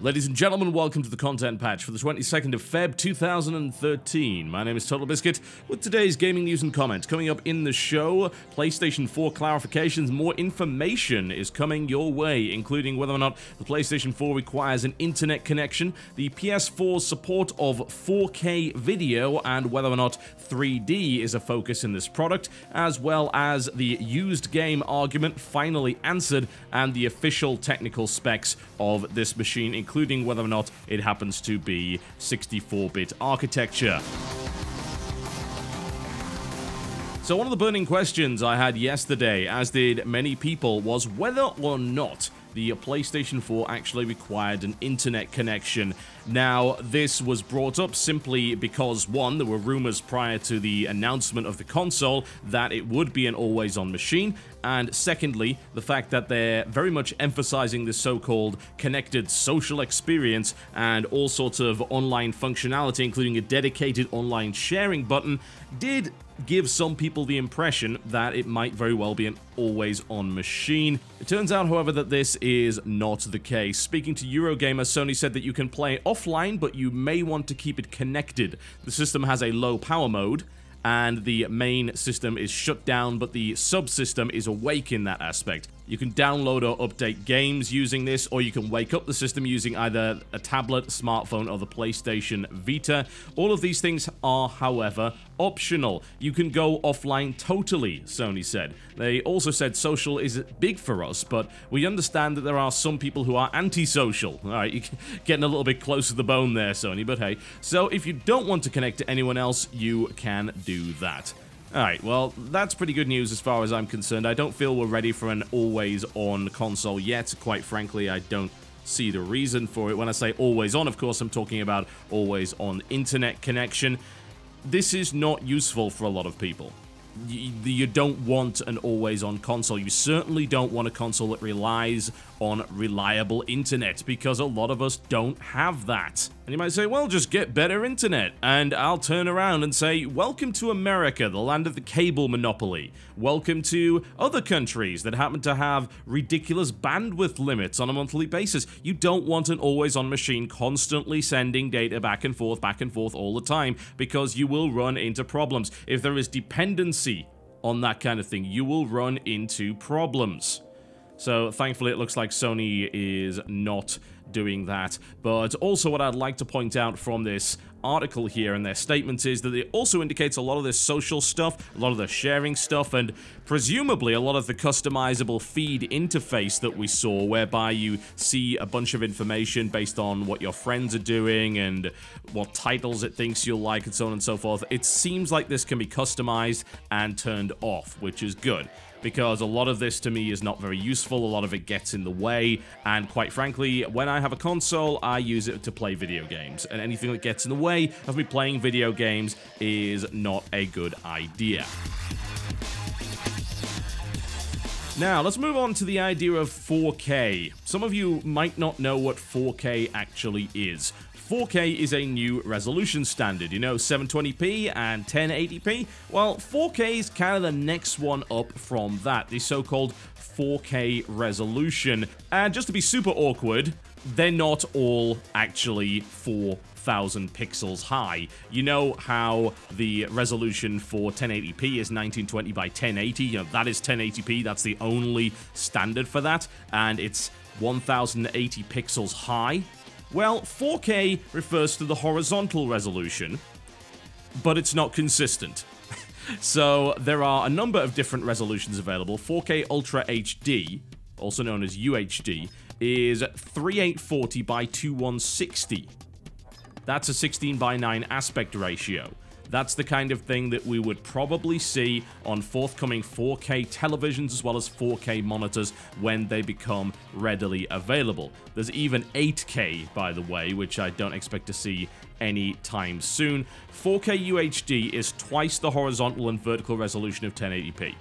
Ladies and gentlemen, welcome to the content patch for the 22nd of Feb 2013. My name is TotalBiscuit with today's gaming news and comments. Coming up in the show, PlayStation 4 clarifications, more information is coming your way, including whether or not the PlayStation 4 requires an internet connection, the PS4's support of 4K video, and whether or not 3D is a focus in this product, as well as the used game argument finally answered, and the official technical specs of this machine, including whether or not it happens to be 64-bit architecture. So one of the burning questions I had yesterday, as did many people, was whether or not the PlayStation 4 actually required an internet connection. Now, this was brought up simply because, one, there were rumors prior to the announcement of the console that it would be an always-on machine, and secondly, the fact that they're very much emphasizing the so-called connected social experience and all sorts of online functionality, including a dedicated online sharing button, did give some people the impression that it might very well be an always-on machine. It turns out, however, that this is not the case. Speaking to Eurogamer, Sony said that you can play offline, but you may want to keep it connected. The system has a low power mode, and the main system is shut down, but the subsystem is awake in that aspect. You can download or update games using this, or you can wake up the system using either a tablet, smartphone, or the PlayStation Vita. All of these things are, however, optional. You can go offline totally, Sony said. They also said social is big for us, but we understand that there are some people who are antisocial. Alright, you're getting a little bit close to the bone there, Sony, but hey. So if you don't want to connect to anyone else, you can do that. Alright, well, that's pretty good news as far as I'm concerned. I don't feel we're ready for an always-on console yet. Quite frankly, I don't see the reason for it. When I say always-on, of course, I'm talking about always-on internet connection. This is not useful for a lot of people. You don't want an always-on console. You certainly don't want a console that relies on reliable internet, because a lot of us don't have that. And you might say, well, just get better internet. And I'll turn around and say, welcome to America, the land of the cable monopoly. Welcome to other countries that happen to have ridiculous bandwidth limits on a monthly basis. You don't want an always-on machine constantly sending data back and forth all the time, because you will run into problems. If there is dependency on that kind of thing, you will run into problems. So thankfully it looks like Sony is not doing that. But also what I'd like to point out from this article here and their statements is that it also indicates a lot of this social stuff, a lot of the sharing stuff, and presumably a lot of the customizable feed interface that we saw, whereby you see a bunch of information based on what your friends are doing and what titles it thinks you'll like and so on and so forth. It seems like this can be customized and turned off, which is good, because a lot of this to me is not very useful. A lot of it gets in the way, and quite frankly, when I have a console, I use it to play video games, and anything that gets in the way of me playing video games is not a good idea. Now, let's move on to the idea of 4K. Some of you might not know what 4K actually is. 4K is a new resolution standard, you know, 720p and 1080p. Well, 4K is kind of the next one up from that, the so-called 4K resolution. And just to be super awkward, they're not all actually 4,000 pixels high. You know how the resolution for 1080p is 1920 by 1080? You know, that is 1080p, that's the only standard for that, and it's 1080 pixels high. Well, 4K refers to the horizontal resolution, but it's not consistent. So there are a number of different resolutions available. 4K Ultra HD, also known as UHD, is 3840 by 2160. That's a 16 by 9 aspect ratio. That's the kind of thing that we would probably see on forthcoming 4K televisions as well as 4K monitors when they become readily available. There's even 8K, by the way, which I don't expect to see anytime soon. 4K UHD is twice the horizontal and vertical resolution of 1080p.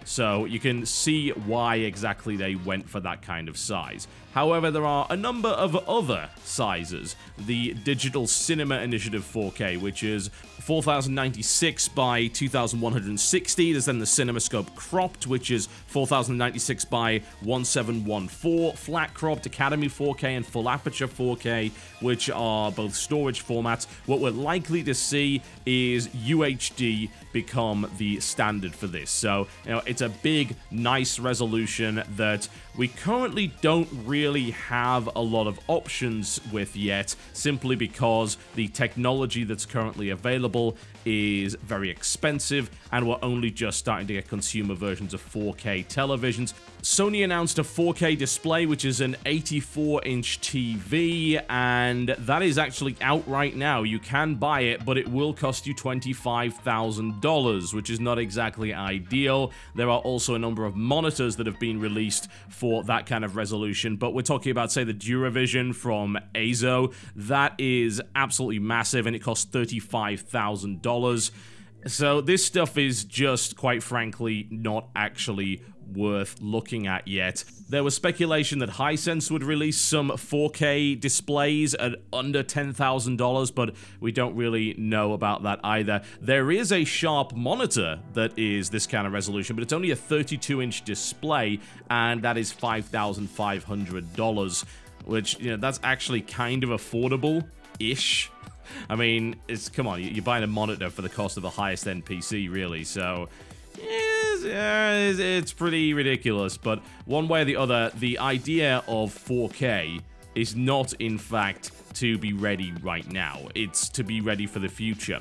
So you can see why exactly they went for that kind of size. However, there are a number of other sizes. The Digital Cinema Initiative 4K, which is 4096 by 2160. There's then the CinemaScope Cropped, which is 4096 by 1714. Flat Cropped, Academy 4K, and Full Aperture 4K, which are both storage formats. What we're likely to see is UHD become the standard for this. So, you know, it's a big, nice resolution that we currently don't really have a lot of options with yet, simply because the technology that's currently available is very expensive, and we're only just starting to get consumer versions of 4K televisions. Sony announced a 4K display, which is an 84-inch TV, and that is actually out right now. You can buy it, but it will cost you $25,000, which is not exactly ideal. There are also a number of monitors that have been released for that kind of resolution, but we're talking about, say, the DuraVision from Azo. That is absolutely massive, and it costs $35,000. So this stuff is just, quite frankly, not actually worth looking at yet. There was speculation that Hisense would release some 4K displays at under $10,000, but we don't really know about that either. There is a Sharp monitor that is this kind of resolution, but it's only a 32-inch display, and that is $5,500, which, you know, that's actually kind of affordable-ish. I mean, come on, you're buying a monitor for the cost of the highest end PC, really, so it's pretty ridiculous. But one way or the other, the idea of 4K is not, in fact, to be ready right now. It's to be ready for the future.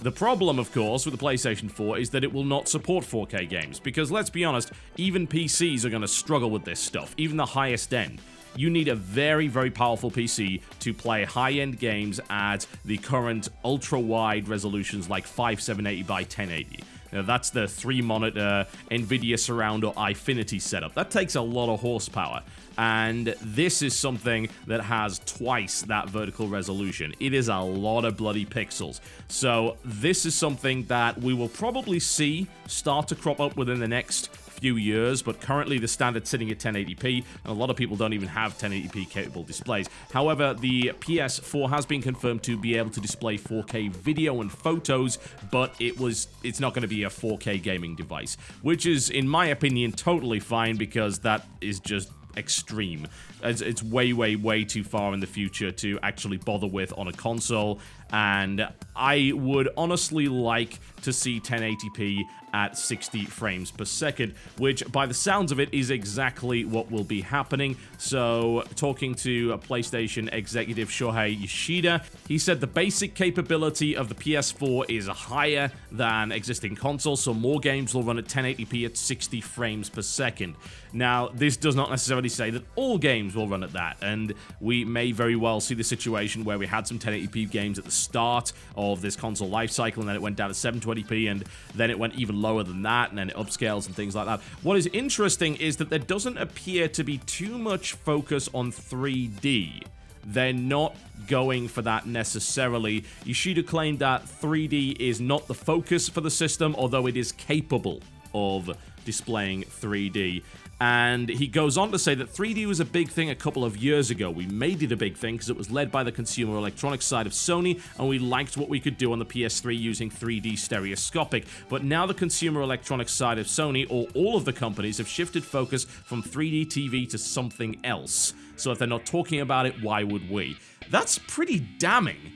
The problem, of course, with the PlayStation 4 is that it will not support 4K games, because let's be honest, even PCs are going to struggle with this stuff, even the highest end. You need a very, very powerful PC to play high-end games at the current ultra-wide resolutions like 5780 by 1080. Now, that's the 3-monitor NVIDIA Surround or Eyefinity setup. That takes a lot of horsepower, and this is something that has twice that vertical resolution. It is a lot of bloody pixels. So this is something that we will probably see start to crop up within the next few years, but currently the standard's sitting at 1080p, and a lot of people don't even have 1080p capable displays. However, the PS4 has been confirmed to be able to display 4K video and photos, but it's not going to be a 4K gaming device, which is, in my opinion, totally fine, because that is just extreme. It's way, way, way too far in the future to actually bother with on a console, and I would honestly like to see 1080p at 60 frames per second, which by the sounds of it is exactly what will be happening. So, talking to a PlayStation executive, Shohei Yoshida, he said the basic capability of the PS4 is higher than existing consoles, so more games will run at 1080p at 60 frames per second. Now, this does not necessarily say that all games will run at that, and we may very well see the situation where we had some 1080p games at the start of this console lifecycle, and then it went down to 720p, and then it went even lower than that, and then it upscales and things like that. What is interesting is that there doesn't appear to be too much focus on 3D. They're not going for that necessarily. Yoshida claimed that 3D is not the focus for the system, although it is capable of displaying 3D. And he goes on to say that 3D was a big thing a couple of years ago. We made it a big thing because it was led by the consumer electronics side of Sony, and we liked what we could do on the PS3 using 3D stereoscopic. But now the consumer electronics side of Sony, or all of the companies, have shifted focus from 3D TV to something else. So if they're not talking about it, why would we? That's pretty damning.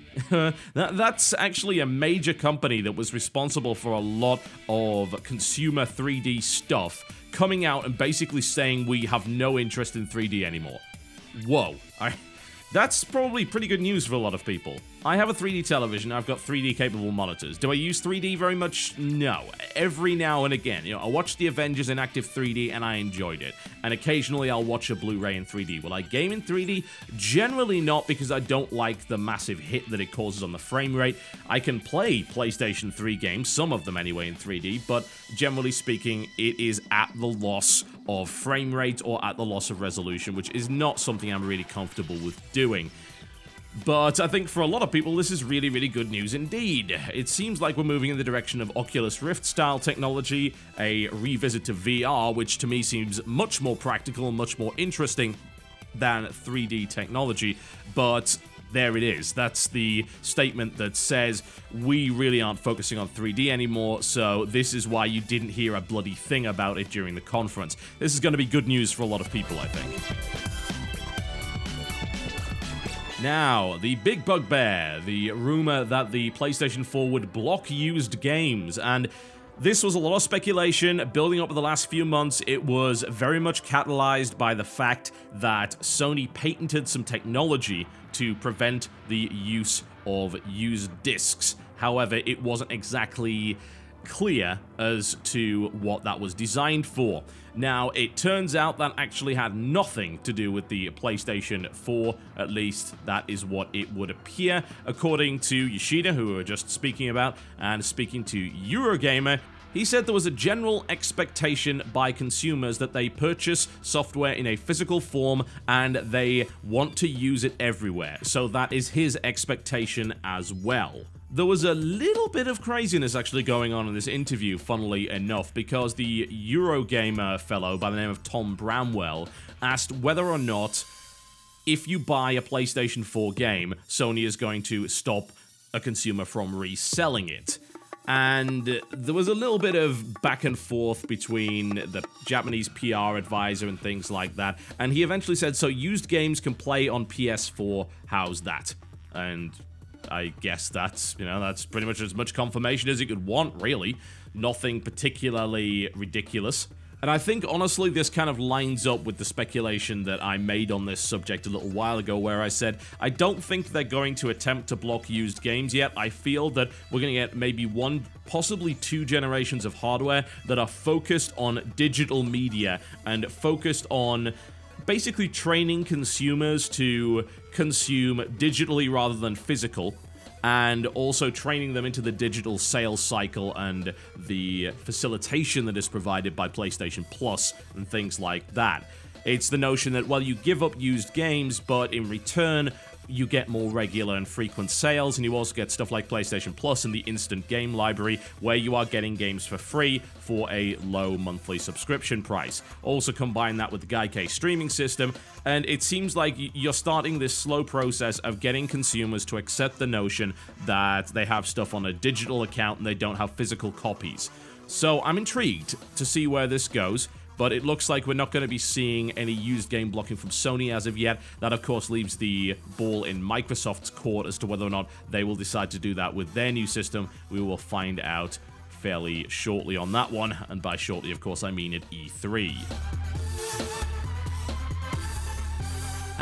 That's actually a major company that was responsible for a lot of consumer 3D stuff coming out and basically saying we have no interest in 3D anymore. Whoa. That's probably pretty good news for a lot of people. I have a 3D television, I've got 3D capable monitors. Do I use 3D very much? No. Every now and again. You know, I watched the Avengers in active 3D and I enjoyed it. And occasionally I'll watch a Blu-ray in 3D. Will I game in 3D? Generally not, because I don't like the massive hit that it causes on the frame rate. I can play PlayStation 3 games, some of them anyway, in 3D, but generally speaking, it is at the loss of frame rate or at the loss of resolution, which is not something I'm really comfortable with doing. But I think for a lot of people, this is really, really good news indeed. It seems like we're moving in the direction of Oculus Rift-style technology, a revisit to VR, which to me seems much more practical and much more interesting than 3D technology. But there it is. That's the statement that says we really aren't focusing on 3D anymore, so this is why you didn't hear a bloody thing about it during the conference. This is going to be good news for a lot of people, I think. Now, the big bugbear, the rumor that the PlayStation 4 would block used games, and this was a lot of speculation building up for the last few months. It was very much catalyzed by the fact that Sony patented some technology to prevent the use of used discs. However, it wasn't exactly clear as to what that was designed for. Now, it turns out that actually had nothing to do with the PlayStation 4, at least that is what it would appear, according to Yoshida, who we were just speaking about, and speaking to Eurogamer. He said there was a general expectation by consumers that they purchase software in a physical form and they want to use it everywhere, so that is his expectation as well. There was a little bit of craziness actually going on in this interview, funnily enough, because the Eurogamer fellow by the name of Tom Bramwell asked whether or not, if you buy a PlayStation 4 game, Sony is going to stop a consumer from reselling it. And there was a little bit of back and forth between the Japanese PR advisor and things like that, and he eventually said, so used games can play on PS4, how's that? And I guess that's, that's pretty much as much confirmation as you could want, really. Nothing particularly ridiculous. And I think, honestly, this kind of lines up with the speculation that I made on this subject a little while ago, where I said, I don't think they're going to attempt to block used games yet. I feel that we're going to get maybe one, possibly two generations of hardware that are focused on digital media and focused on basically training consumers to consume digitally rather than physical, and also training them into the digital sales cycle and the facilitation that is provided by PlayStation Plus and things like that. It's the notion that, well, you give up used games, but in return, you get more regular and frequent sales, and you also get stuff like PlayStation Plus and the instant game library, where you are getting games for free for a low monthly subscription price. Also combine that with the Gaikai streaming system, and it seems like you're starting this slow process of getting consumers to accept the notion that they have stuff on a digital account and they don't have physical copies. So I'm intrigued to see where this goes. But it looks like we're not going to be seeing any used game blocking from Sony as of yet. That, of course, leaves the ball in Microsoft's court as to whether or not they will decide to do that with their new system. We will find out fairly shortly on that one. And by shortly, of course, I mean at E3.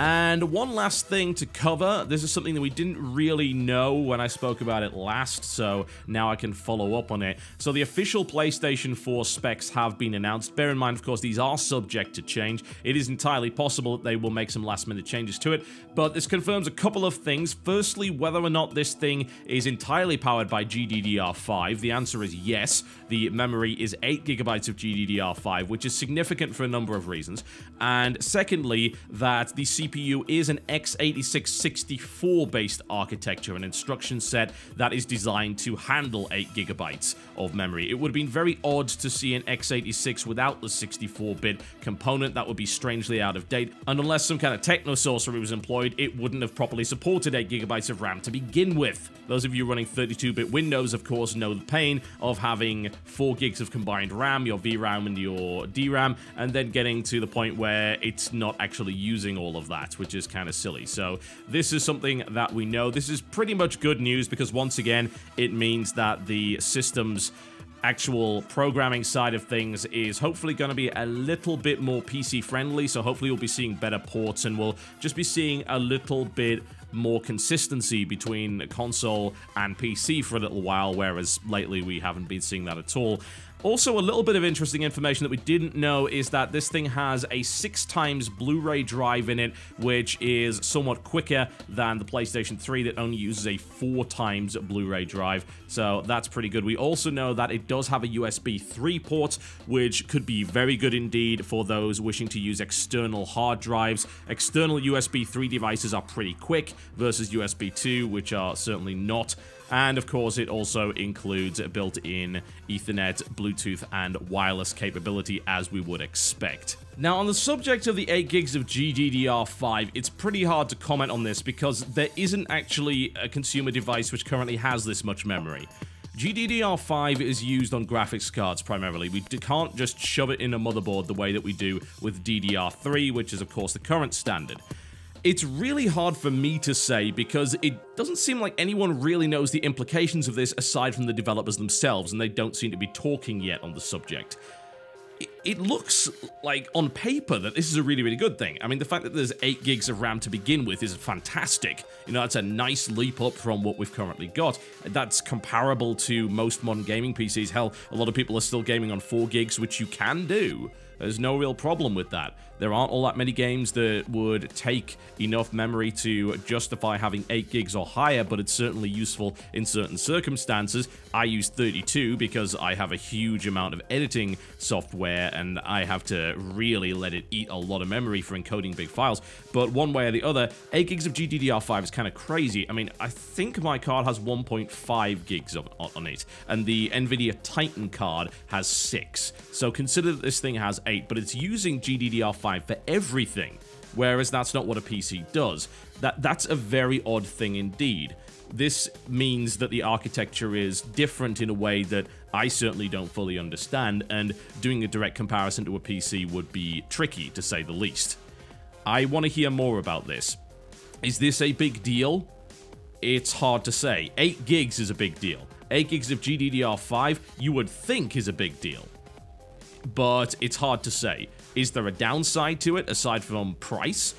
And one last thing to cover. This is something that we didn't really know when I spoke about it last, so now I can follow up on it. So the official PlayStation 4 specs have been announced. Bear in mind, of course, these are subject to change. It is entirely possible that they will make some last-minute changes to it, but this confirms a couple of things. Firstly, whether or not this thing is entirely powered by GDDR5. The answer is yes. The memory is 8 GB of GDDR5, which is significant for a number of reasons. And secondly, that the CPU is an x86-64 based architecture, an instruction set that is designed to handle 8 GB of memory. It would have been very odd to see an x86 without the 64-bit component. That would be strangely out of date, and unless some kind of techno sorcery was employed, it wouldn't have properly supported 8 GB of RAM to begin with. Those of you running 32-bit Windows, of course, know the pain of having 4 gigs of combined RAM, your VRAM and your DRAM, and then getting to the point where it's not actually using all of that, which is kind of silly. So this is something that we know. This is pretty much good news because, once again, it means that the system's actual programming side of things is hopefully going to be a little bit more PC friendly, so hopefully we'll be seeing better ports and we'll just be seeing a little bit more consistency between console and PC for a little while, whereas lately we haven't been seeing that at all. Also, a little bit of interesting information that we didn't know is that this thing has a 6x Blu-ray drive in it, which is somewhat quicker than the PlayStation 3 that only uses a 4x Blu-ray drive, so that's pretty good. We also know that it does have a USB 3 port, which could be very good indeed for those wishing to use external hard drives. External USB 3 devices are pretty quick versus USB 2, which are certainly not. And of course, it also includes built-in Ethernet, Bluetooth, and wireless capability, as we would expect. Now, on the subject of the 8 gigs of GDDR5, it's pretty hard to comment on this because there isn't actually a consumer device which currently has this much memory. GDDR5 is used on graphics cards primarily. We can't just shove it in a motherboard the way that we do with DDR3, which is of course the current standard. It's really hard for me to say because it doesn't seem like anyone really knows the implications of this aside from the developers themselves, and they don't seem to be talking yet on the subject. It looks like, on paper, that this is a really, really good thing. I mean, the fact that there's 8 gigs of RAM to begin with is fantastic. You know, that's a nice leap up from what we've currently got. That's comparable to most modern gaming PCs. Hell, a lot of people are still gaming on 4 gigs, which you can do. There's no real problem with that. There aren't all that many games that would take enough memory to justify having 8 gigs or higher, but it's certainly useful in certain circumstances. I use 32 because I have a huge amount of editing software and I have to really let it eat a lot of memory for encoding big files. But one way or the other, 8 gigs of GDDR5 is kind of crazy. I mean, I think my card has 1.5 gigs on it, and the NVIDIA Titan card has 6. So consider that this thing has 8, but it's using GDDR5 for everything, whereas that's not what a PC does. That's a very odd thing indeed. This means that the architecture is different in a way that I certainly don't fully understand, and doing a direct comparison to a PC would be tricky, to say the least. I want to hear more about this. Is this a big deal? It's hard to say. 8 gigs is a big deal. 8 gigs of GDDR5, you would think is a big deal. But it's hard to say. Is there a downside to it, aside from price?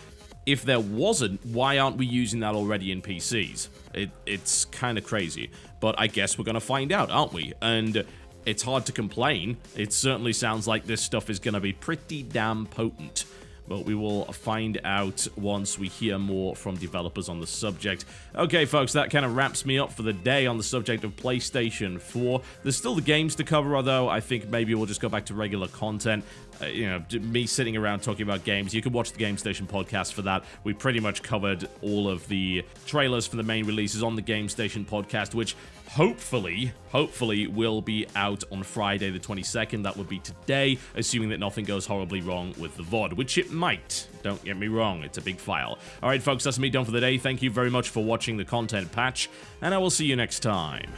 If there wasn't, why aren't we using that already in PCs? It's kind of crazy. But I guess we're going to find out, aren't we? And it's hard to complain. It certainly sounds like this stuff is going to be pretty damn potent. But we will find out once we hear more from developers on the subject. Okay, folks, that kind of wraps me up for the day on the subject of PlayStation 4. There's still the games to cover, although I think maybe we'll just go back to regular content. You know, me sitting around talking about games. You can watch the Game Station podcast for that. We pretty much covered all of the trailers for the main releases on the Game Station podcast, which hopefully will be out on Friday the 22nd. That would be today, assuming that nothing goes horribly wrong with the VOD, which it might. Don't get me wrong, it's a big file. Alright, folks, that's me done for the day. Thank you very much for watching the content patch, and I will see you next time.